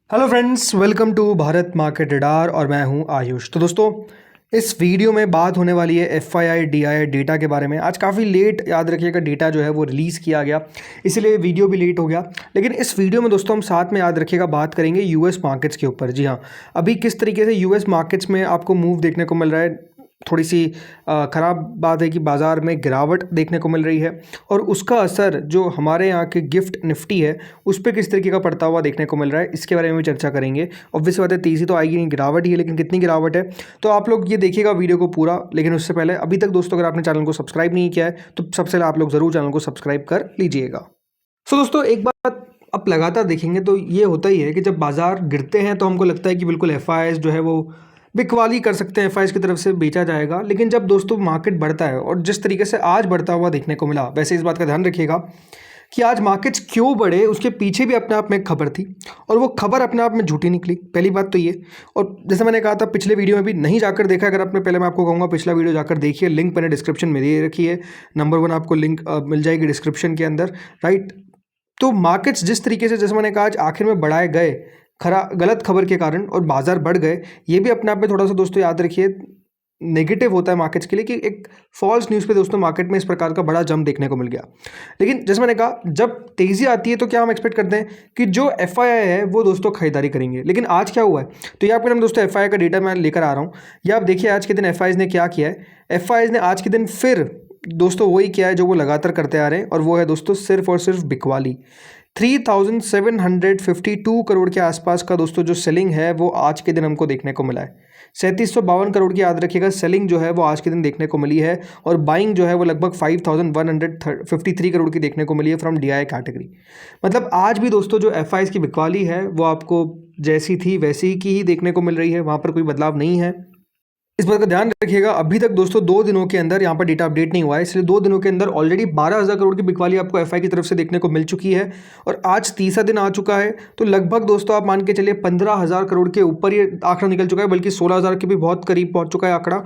Hello friends, welcome to Bharat market radar और मैं हूं आयुष। तो दोस्तों, इस वीडियो में बात होने वाली है एफआईआई डीआई डेटा के बारे में। आज काफ़ी लेट, याद रखिएगा, डेटा जो है वो रिलीज़ किया गया, इसीलिए वीडियो भी लेट हो गया। लेकिन इस वीडियो में दोस्तों हम साथ में, याद रखिएगा, बात करेंगे यूएस मार्केट्स के ऊपर। जी हाँ, अभी किस तरीके से यूएस मार्केट्स में आपको मूव देखने को मिल रहा है। थोड़ी सी ख़राब बात है कि बाज़ार में गिरावट देखने को मिल रही है और उसका असर जो हमारे यहाँ के गिफ्ट निफ्टी है उस पर किस तरीके का पड़ता हुआ देखने को मिल रहा है, इसके बारे में भी चर्चा करेंगे। ऑब्वियस बात है, तेज़ी तो आएगी नहीं, गिरावट ही है, लेकिन कितनी गिरावट है तो आप लोग ये देखिएगा वीडियो को पूरा। लेकिन उससे पहले अभी तक दोस्तों अगर आपने चैनल को सब्सक्राइब नहीं किया है तो सबसे पहले आप लोग ज़रूर चैनल को सब्सक्राइब कर लीजिएगा। सो दोस्तों, एक बात आप लगातार देखेंगे तो ये होता ही है कि जब बाज़ार गिरते हैं तो हमको लगता है कि बिल्कुल एफआईआईज़ जो है वो बिकवाली कर सकते हैं, एफआईआईज़ की तरफ से बेचा जाएगा। लेकिन जब दोस्तों मार्केट बढ़ता है और जिस तरीके से आज बढ़ता हुआ देखने को मिला, वैसे इस बात का ध्यान रखिएगा कि आज मार्केट्स क्यों बढ़े, उसके पीछे भी अपने आप में एक खबर थी और वो खबर अपने आप में झूठी निकली। पहली बात तो ये, और जैसे मैंने कहा था पिछले वीडियो में भी, नहीं जाकर देखा अगर आपने, पहले मैं आपको कहूँगा पिछला वीडियो जाकर देखिए, लिंक मैंने डिस्क्रिप्शन में दे रखी है। नंबर 1 आपको लिंक मिल जाएगी डिस्क्रिप्शन के अंदर, राइट। तो मार्केट्स जिस तरीके से, जैसे मैंने कहा, आज आखिर में बढ़ाए गए गलत खबर के कारण और बाजार बढ़ गए, ये भी अपने आप में थोड़ा सा दोस्तों याद रखिए नेगेटिव होता है मार्केट्स के लिए कि एक फॉल्स न्यूज़ पे दोस्तों मार्केट में इस प्रकार का बड़ा जंप देखने को मिल गया। लेकिन जैसे मैंने कहा, जब तेज़ी आती है तो क्या हम एक्सपेक्ट करते हैं कि जो एफआईआई है वो दोस्तों खरीदारी करेंगे। लेकिन आज क्या हुआ है, तो ये आपके नाम दोस्तों एफआईआई का डेटा मैं लेकर आ रहा हूँ। ये आप देखिए आज के दिन एफआईआईज़ ने क्या किया है। एफआईआईज़ ने आज के दिन फिर दोस्तों वही किया है जो वो लगातार करते आ रहे हैं, और वो है दोस्तों सिर्फ और सिर्फ बिकवाली। 3752 करोड़ के आसपास का दोस्तों जो सेलिंग है वो आज के दिन हमको देखने को मिला है। 3752 करोड़ की, याद रखिएगा, सेलिंग जो है वो आज के दिन देखने को मिली है और बाइंग जो है वो लगभग 5153 करोड़ की देखने को मिली है फ्रॉम डीआई कैटेगरी। मतलब आज भी दोस्तों जो एफआईआईज़ की बिकवाली है वो आपको जैसी थी वैसी की ही देखने को मिल रही है, वहाँ पर कोई बदलाव नहीं है। इस बात का ध्यान रखिएगा। अभी तक दोस्तों 2 दिनों के अंदर, यहाँ पर डेटा अपडेट नहीं हुआ है, इसलिए 2 दिनों के अंदर ऑलरेडी 12,000 करोड़ की बिकवाली आपको एफआई की तरफ से देखने को मिल चुकी है और आज तीसरा दिन आ चुका है। तो लगभग दोस्तों आप मान के चलिए 15,000 करोड़ के ऊपर ये आंकड़ा निकल चुका है, बल्कि 16,000 के भी बहुत करीब पहुंच चुका है आंकड़ा।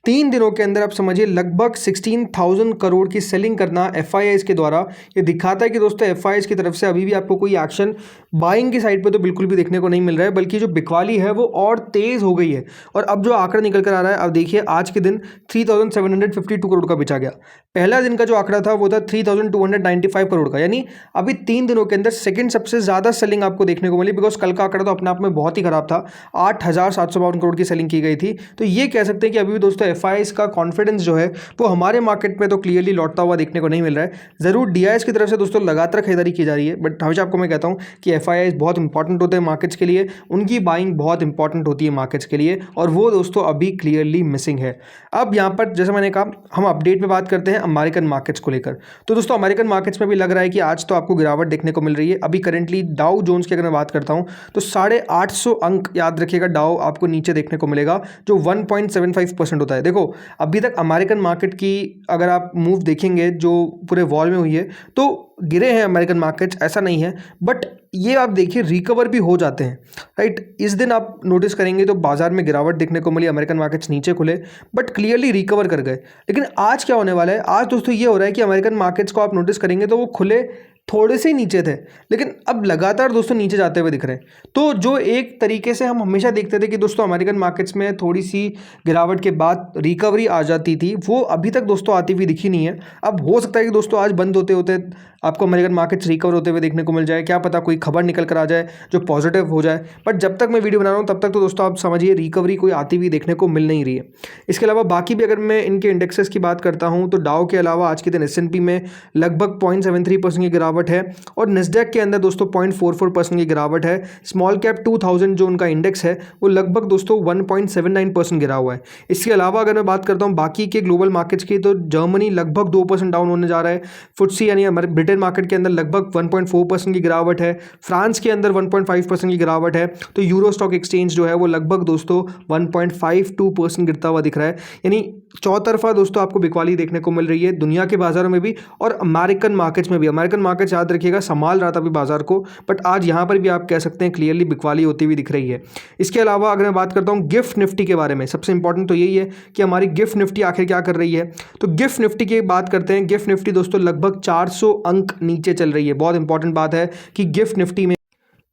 3 दिनों के अंदर आप समझिए लगभग 16,000 करोड़ की सेलिंग करना एफआईआईज़ के द्वारा, ये दिखाता है कि दोस्तों एफआईआईज़ की तरफ से अभी भी आपको कोई एक्शन बाइंग की साइड पे तो बिल्कुल भी देखने को नहीं मिल रहा है, बल्कि जो बिकवाली है वो और तेज़ हो गई है। और अब जो आंकड़ा निकल कर आ रहा है, अब देखिए आज के दिन 3,752 करोड़ का बेचा गया। पहला दिन का जो आंकड़ा था वो था 3,295 करोड़ का, यानी अभी 3 दिनों के अंदर सेकंड सबसे ज़्यादा सेलिंग आपको देखने को मिली। बिकॉज कल का आंकड़ा तो अपने आप में बहुत ही खराब था, 8,752 करोड़ की सेलिंग की गई थी। तो ये कह सकते हैं कि अभी भी दोस्तों एफआईआईज़ का कॉन्फिडेंस जो है वो हमारे मार्केट में तो क्लियरली लौटता हुआ देखने को नहीं मिल रहा है। ज़रूर डीआईएस की तरफ से दोस्तों लगातार खरीदारी की जा रही है, बट हमेशा आपको मैं कहता हूँ कि एफआईआईज़ बहुत इंपॉर्टेंट होते हैं मार्केट्स के लिए, उनकी बाइंग बहुत इंपॉर्टेंट होती है मार्केट्स के लिए, और वो दोस्तों अभी क्लियरली मिसिंग है। अब यहाँ पर जैसे मैंने कहा, हम अपडेट में बात करते हैं अमेरिकन मार्केट्स को लेकर। तो दोस्तों अमेरिकन मार्केट्स में भी लग रहा है कि आज तो आपको गिरावट देखने को मिल रही है। अभी करेंटली डाउ जोन्स की अगर मैं बात करता हूँ तो 850 अंक, याद रखिएगा, डाउ आपको नीचे देखने को मिलेगा, जो 1.75% होता है। देखो अभी तक अमेरिकन मार्केट की अगर आप मूव देखेंगे जो पूरे वॉल में हुई है, तो गिरे हैं अमेरिकन मार्केट्स, ऐसा नहीं है, बट ये आप देखिए रिकवर भी हो जाते हैं, राइट। इस दिन आप नोटिस करेंगे तो बाजार में गिरावट देखने को मिली, अमेरिकन मार्केट्स नीचे खुले बट क्लियरली रिकवर कर गए। लेकिन आज क्या होने वाला है, आज दोस्तों ये हो रहा है कि अमेरिकन मार्केट्स को आप नोटिस करेंगे तो वो खुले थोड़े से ही नीचे थे, लेकिन अब लगातार दोस्तों नीचे जाते हुए दिख रहे हैं। तो जो एक तरीके से हम हमेशा देखते थे कि दोस्तों अमेरिकन मार्केट्स में थोड़ी सी गिरावट के बाद रिकवरी आ जाती थी, वो अभी तक दोस्तों आती हुई दिखी नहीं है। अब हो सकता है कि दोस्तों आज बंद होते होते आपको अमेरिकन मार्केट्स रिकवर होते हुए देखने को मिल जाए, क्या पता कोई खबर निकल कर आ जाए जो पॉजिटिव हो जाए। बट जब तक मैं वीडियो बना रहा हूँ तब तक तो दोस्तों आप समझिए रिकवरी कोई आती हुई देखने को मिल नहीं रही है। इसके अलावा बाकी भी अगर मैं इनके इंडेक्सेस की बात करता हूँ तो डाउ के अलावा आज के दिन S&P में लगभग 0.73% की गिरावट है और निस्डैक के अंदर दोस्तों 0.44% की गिरावट है। स्मॉल कैप 2000 जो उनका इंडेक्स है वो लगभग दोस्तों 1.79% गिरा हुआ है। इसके अलावा अगर मैं बात करता हूँ बाकी के ग्लोबल मार्केट्स की, तो जर्मनी लगभग 2% डाउन होने जा रहा है। फुटसी यानी ब्रिटेन मार्केट के अंदर लगभग 1.4% की गिरावट है। फ्रांस के अंदर 1.5% की गिरावट है। तो यूरो स्टॉक एक्सचेंज जो है वो लगभग दोस्तों 1.52% गिरता हुआ दिख रहा है। यानी चौतरफा दोस्तों आपको बिकवाली देखने को मिल रही है दुनिया के बाजारों में भी और अमेरिकन मार्केट्स में भी। अमेरिकन मार्केट्स याद रखिएगा संभाल रहा था अभी बाजार को, बट आज यहाँ पर भी आप कह सकते हैं क्लियरली बिकवाली होती हुई दिख रही है। इसके अलावा अगर मैं बात करता हूँ गिफ्ट निफ्टी के बारे में, सबसे इंपॉर्टेंट तो यही है कि हमारी गिफ्ट निफ्टी आखिर क्या कर रही है। तो गिफ्ट निफ्टी की बात करते हैं। गिफ्ट निफ्टी दोस्तों लगभग 400 अंक नीचे चल रही है। बहुत इंपॉर्टेंट बात है कि गिफ्ट निफ्टी में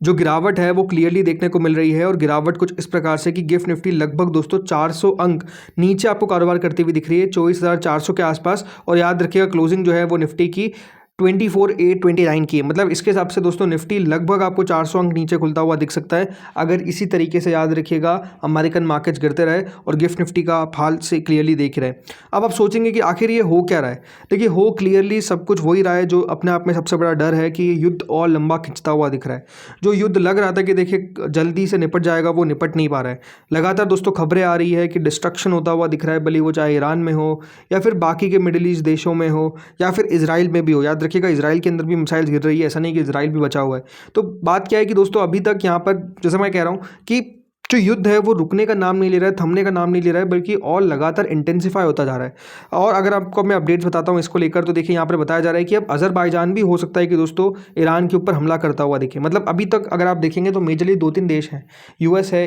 जो गिरावट है वो क्लियरली देखने को मिल रही है और गिरावट कुछ इस प्रकार से कि गिफ्ट निफ्टी लगभग दोस्तों 400 अंक नीचे आपको कारोबार करती हुई दिख रही है 24,400 के आसपास। और याद रखिएगा क्लोजिंग जो है वो निफ्टी की 24,829 की है। मतलब इसके हिसाब से दोस्तों निफ्टी लगभग आपको 400 अंक नीचे खुलता हुआ दिख सकता है अगर इसी तरीके से याद रखिएगा अमेरिकन मार्केट्स गिरते रहे और गिफ्ट निफ्टी का आप हाल से क्लियरली देख रहे हैं। अब आप सोचेंगे कि आखिर ये हो क्या रहा है। देखिए हो क्लियरली सब कुछ हो ही रहा है जो अपने आप में सबसे बड़ा डर है कि ये युद्ध और लंबा खिंचता हुआ दिख रहा है। जो युद्ध लग रहा था कि देखिए जल्दी से निपट जाएगा वो निपट नहीं पा रहा है। लगातार दोस्तों खबरें आ रही है कि डिस्ट्रक्शन होता हुआ दिख रहा है, भले वो चाहे ईरान में हो या फिर बाकी के मिडिल ईस्ट देशों में हो या फिर इजराइल में भी हो। याद रखिएगा इजराइल के अंदर भी मिसाइल्स गिर रही है, ऐसा नहीं कि इजराइल भी बचा हुआ है। तो बात क्या है कि दोस्तों अभी तक यहाँ पर जैसे मैं कह रहा हूँ कि जो युद्ध है वो रुकने का नाम नहीं ले रहा है, थमने का नाम नहीं ले रहा है, बल्कि और लगातार इंटेंसिफाई होता जा रहा है। और अगर आपको मैं अपडेट्स बताता हूँ इसको लेकर तो देखिए यहाँ पर बताया जा रहा है कि अब अजरबैजान भी हो सकता है कि दोस्तों ईरान के ऊपर हमला करता हुआ दिखे। मतलब अभी तक अगर आप देखेंगे तो मेजरली 2-3 देश हैं, यूएस है,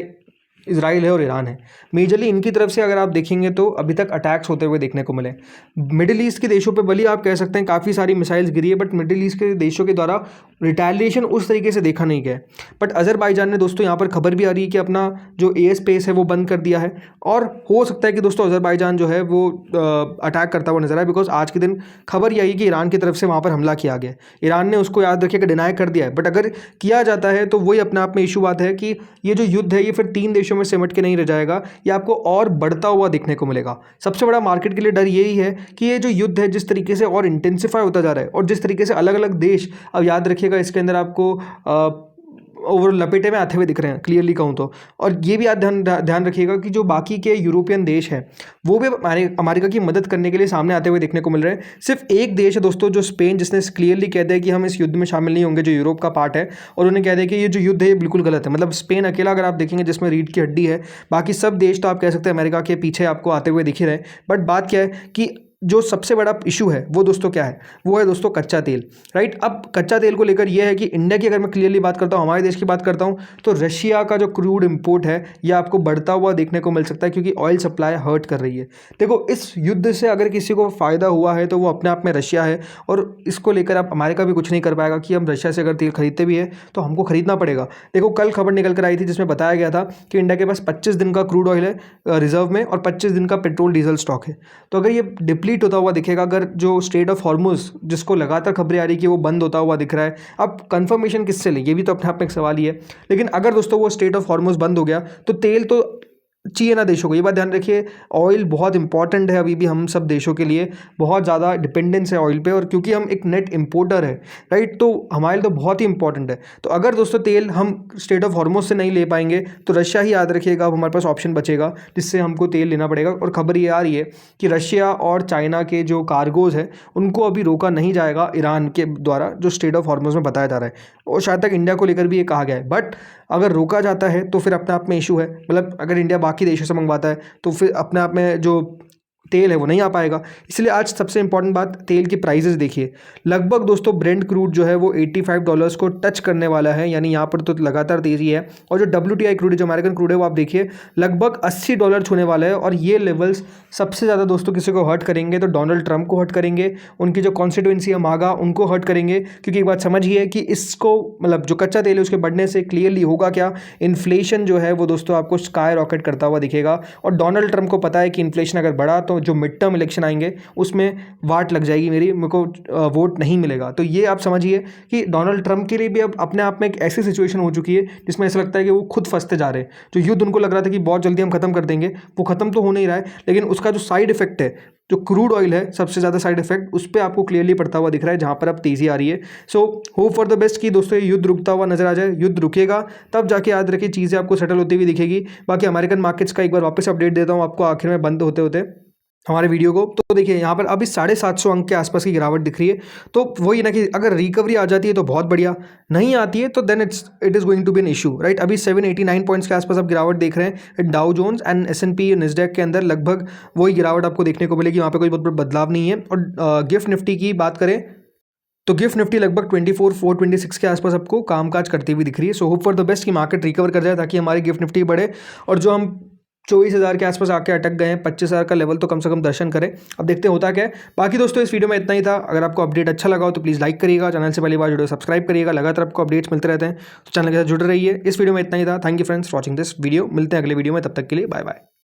इजराइल है और ईरान है। मेजरली इनकी तरफ से अगर आप देखेंगे तो अभी तक अटैक्स होते हुए देखने को मिले। मिडिल ईस्ट के देशों पे भले आप कह सकते हैं काफ़ी सारी मिसाइल्स गिरी है, बट मिडिल ईस्ट के देशों के द्वारा रिटेलिएशन उस तरीके से देखा नहीं गया। बट अजरबैजान ने दोस्तों यहाँ पर खबर भी आ रही है कि अपना जो एयर स्पेस है वो बंद कर दिया है और हो सकता है कि दोस्तों अजरबैजान जो है वो अटैक करता हुआ नजर आए, बिकॉज आज के दिन खबर यही कि ईरान की तरफ से वहाँ पर हमला किया गया। ईरान ने उसको याद रखिएगा डिनाई कर दिया है, बट अगर किया जाता है तो वही अपने आप में इशू बात है कि ये जो युद्ध है ये फिर 3 देशों में सिमट के नहीं रह जाएगा, ये आपको और बढ़ता हुआ देखने को मिलेगा। सबसे बड़ा मार्केट के लिए डर यही है कि ये जो युद्ध है जिस तरीके से और इंटेंसिफाई होता जा रहा है और जिस तरीके से अलग अलग देश, अब याद रखिएगा इसके अंदर आपको ओवर लपेटे में आते हुए दिख रहे हैं क्लियरली कहूँ तो। और ये भी आप ध्यान रखिएगा कि जो बाकी के यूरोपियन देश हैं वो भी अमेरिका की मदद करने के लिए सामने आते हुए देखने को मिल रहे हैं। सिर्फ एक देश है दोस्तों जो स्पेन, जिसने क्लियरली कह दिया कि हम इस युद्ध में शामिल नहीं होंगे, जो यूरोप का पार्ट है, और उन्होंने कह दिया कि ये जो युद्ध है ये बिल्कुल गलत है। मतलब स्पेन अकेला अगर आप देखेंगे जिसमें रीढ़ की हड्डी है, बाकी सब देश तो आप कह सकते हैं अमेरिका के पीछे आपको आते हुए दिख ही रहे। बट बात क्या है कि जो सबसे बड़ा इशू है वो दोस्तों क्या है, वो है दोस्तों कच्चा तेल। राइट, अब कच्चा तेल को लेकर ये है कि इंडिया की अगर मैं क्लियरली बात करता हूँ, हमारे देश की बात करता हूँ, तो रशिया का जो क्रूड इंपोर्ट है ये आपको बढ़ता हुआ देखने को मिल सकता है क्योंकि ऑयल सप्लाई हर्ट कर रही है। देखो इस युद्ध से अगर किसी को फ़ायदा हुआ है तो वो अपने आप में रशिया है, और इसको लेकर आप अमेरिका भी कुछ नहीं कर पाएगा कि हम रशिया से अगर तेल खरीदते भी है तो हमको खरीदना पड़ेगा। देखो कल खबर निकल कर आई थी जिसमें बताया गया था कि इंडिया के पास 25 दिन का क्रूड ऑयल है रिजर्व में और 25 दिन का पेट्रोल डीजल स्टॉक है। तो अगर ये डिप्लीट होता हुआ दिखेगा, अगर जो स्ट्रेट ऑफ हॉर्मुज जिसको लगातार खबरें आ रही है कि वो बंद होता हुआ दिख रहा है, अब कंफर्मेशन किससे लें ये भी तो अपने आप में एक सवाल ही है। लेकिन अगर दोस्तों वो स्ट्रेट ऑफ हॉर्मुज बंद हो गया तो तेल तो चाहिए ना देशों को, ये बात ध्यान रखिए। ऑयल बहुत इंपॉर्टेंट है, अभी भी हम सब देशों के लिए बहुत ज़्यादा डिपेंडेंस है ऑयल पे, और क्योंकि हम एक नेट इंपोर्टर है राइट, तो हमारे लिए तो बहुत ही इंपॉर्टेंट है। तो अगर दोस्तों तेल हम स्ट्रेट ऑफ हॉर्मुज से नहीं ले पाएंगे तो रशिया ही याद रखिएगा अब हमारे पास ऑप्शन बचेगा जिससे हमको तेल लेना पड़ेगा। और खबर ये आ रही है कि रशिया और चाइना के जो कार्गोज है उनको अभी रोका नहीं जाएगा ईरान के द्वारा, जो स्ट्रेट ऑफ हॉर्मुज में बताया जा रहा है, और शायद तक इंडिया को लेकर भी ये कहा गया है। बट अगर रोका जाता है तो फिर अपने आप में इशू है। मतलब अगर इंडिया बाकी देशों से मंगवाता है तो फिर अपने आप में जो तेल है वो नहीं आ पाएगा। इसलिए आज सबसे इंपॉर्टेंट बात, तेल की प्राइसेस देखिए। लगभग दोस्तों ब्रेंट क्रूड जो है वो $85 को टच करने वाला है, यानी यहाँ पर तो लगातार तेज़ी है। और जो WTI क्रूड है, जो अमेरिकन क्रूड है, वो आप देखिए लगभग $80 छूने वाला है। और ये लेवल्स सबसे ज़्यादा दोस्तों किसी को हर्ट करेंगे तो डोनाल्ड ट्रंप को हर्ट करेंगे, उनकी जो कॉन्स्टिट्यूंसी है मागा उनको हर्ट करेंगे। क्योंकि एक बात समझिए कि इसको मतलब जो कच्चा तेल है उसके बढ़ने से क्लियरली होगा क्या, इन्फ्लेशन जो है वो दोस्तों आपको स्काई रॉकेट करता हुआ दिखेगा। और डोनाल्ड ट्रंप को पता है कि इन्फ्लेशन अगर बढ़ा तो जो मिड टर्म इलेक्शन आएंगे उसमें वाट लग जाएगी, मेरे को वोट नहीं मिलेगा। तो ये आप समझिए कि डोनाल्ड ट्रंप के लिए भी अब अपने आप में एक ऐसी सिचुएशन हो चुकी है जिसमें ऐसा लगता है कि वो खुद फंसते जा रहे हैं। जो युद्ध उनको लग रहा था कि बहुत जल्दी हम खत्म कर देंगे, वो खत्म तो हो नहीं रहा है, लेकिन उसका जो साइड इफेक्ट है, जो क्रूड ऑयल है, सबसे ज़्यादा साइड इफेक्ट उस पर आपको क्लियरली पड़ता हुआ दिख रहा है, जहाँ पर अब तेज़ी आ रही है। So hope for the best कि दोस्तों ये युद्ध रुकता हुआ नजर आ जाए। युद्ध रुकेगा तब जाके याद रखिए चीज़ें आपको सेटल होती हुई दिखेगी। बाकी अमेरिकन मार्केट्स का एक बार वापस अपडेट देता हूँ आपको आखिर में बंद होते होते हमारे वीडियो को। तो देखिए यहाँ पर अभी 750 अंक के आसपास की गिरावट दिख रही है। तो वही ना कि अगर रिकवरी आ जाती है तो बहुत बढ़िया, नहीं आती है तो then it is going to be an issue right. अभी 789 पॉइंट्स के आसपास आप गिरावट देख रहे हैं। डाउ जोन्स एंड S&P निस्डैक के अंदर लगभग वही गिरावट आपको देखने को मिलेगी, वहाँ पर कोई बहुत बड़ा बदलाव नहीं है। और गिफ्ट निफ्टी की बात करें तो गिफ्ट निफ्टी लगभग 24,426 के आसपास आपको कामकाज करती हुई दिख रही है। So hope for the best कि मार्केट रिकवर कर जाए ताकि हमारी गिफ्ट निफ्टी बढ़े और जो हम 24,000 के आसपास आके अटक गए हैं। 25,000 का लेवल तो कम से कम दर्शन करें। अब देखते हैं होता क्या है। बाकी दोस्तों इस वीडियो में इतना ही था। अगर आपको अपडेट अच्छा लगा हो तो प्लीज़ लाइक करिएगा, चैनल से पहली बार वीडियो सब्सक्राइब करिएगा। लगातार आपको अपडेट्स मिलते रहते हैं तो चैनल के साथ जुड़े रहिए। इस वीडियो में इतना ही था। Thank you friends for watching this video. मिलते हैं अगले वीडियो में, तब तक के लिए बाय बाय।